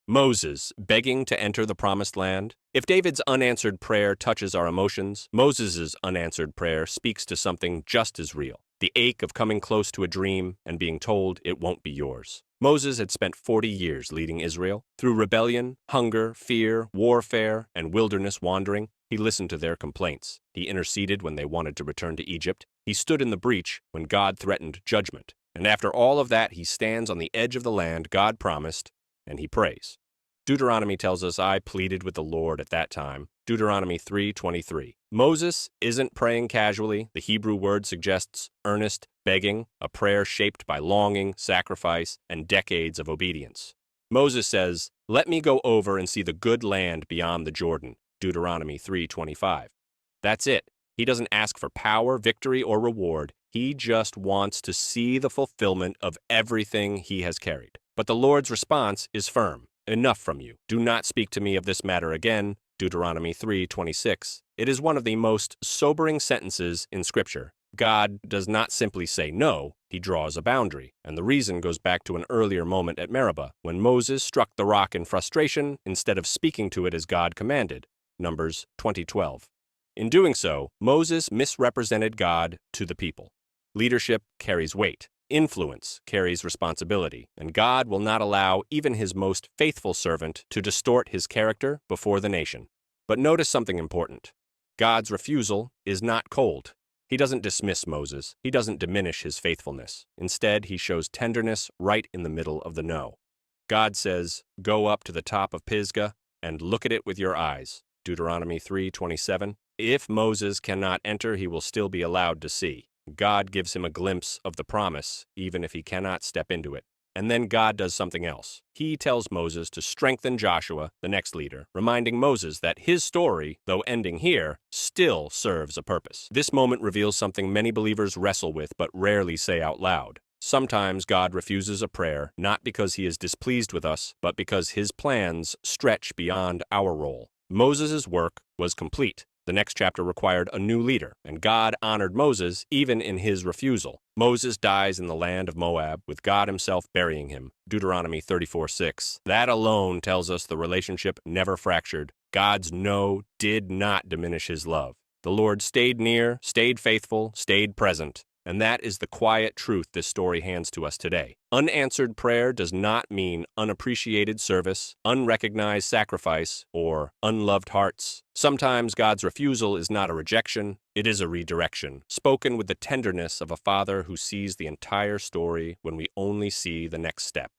Moses begging to enter the promised land. If David's unanswered prayer touches our emotions, Moses' unanswered prayer speaks to something just as real: the ache of coming close to a dream and being told it won't be yours. Moses had spent 40 years leading Israel. Through rebellion, hunger, fear, warfare, and wilderness wandering, he listened to their complaints. He interceded when they wanted to return to Egypt. He stood in the breach when God threatened judgment. And after all of that, he stands on the edge of the land God promised, and he prays. Deuteronomy tells us, "I pleaded with the Lord at that time." Deuteronomy 3:23. Moses isn't praying casually. The Hebrew word suggests earnest begging, a prayer shaped by longing, sacrifice, and decades of obedience. Moses says, "Let me go over and see the good land beyond the Jordan." Deuteronomy 3:25. That's it. He doesn't ask for power, victory, or reward. He just wants to see the fulfillment of everything he has carried. But the Lord's response is firm. "Enough from you. Do not speak to me of this matter again." Deuteronomy 3:26. It is one of the most sobering sentences in Scripture. God does not simply say no, he draws a boundary. And the reason goes back to an earlier moment at Meribah, when Moses struck the rock in frustration instead of speaking to it as God commanded. Numbers 20:12. In doing so, Moses misrepresented God to the people. Leadership carries weight. Influence carries responsibility, and God will not allow even his most faithful servant to distort his character before the nation. But notice something important. God's refusal is not cold. He doesn't dismiss Moses. He doesn't diminish his faithfulness. Instead, he shows tenderness right in the middle of the no. God says, "Go up to the top of Pisgah and look at it with your eyes." Deuteronomy 3:27. If Moses cannot enter, he will still be allowed to see. God gives him a glimpse of the promise, even if he cannot step into it. And then God does something else. He tells Moses to strengthen Joshua, the next leader, reminding Moses that his story, though ending here, still serves a purpose. This moment reveals something many believers wrestle with but rarely say out loud. Sometimes God refuses a prayer, not because he is displeased with us, but because his plans stretch beyond our role. Moses' work was complete. The next chapter required a new leader, and God honored Moses even in his refusal. Moses dies in the land of Moab, with God himself burying him. Deuteronomy 34:6. That alone tells us the relationship never fractured. God's no did not diminish his love. The Lord stayed near, stayed faithful, stayed present. And that is the quiet truth this story hands to us today. Unanswered prayer does not mean unappreciated service, unrecognized sacrifice, or unloved hearts. Sometimes God's refusal is not a rejection, it is a redirection, spoken with the tenderness of a father who sees the entire story when we only see the next step.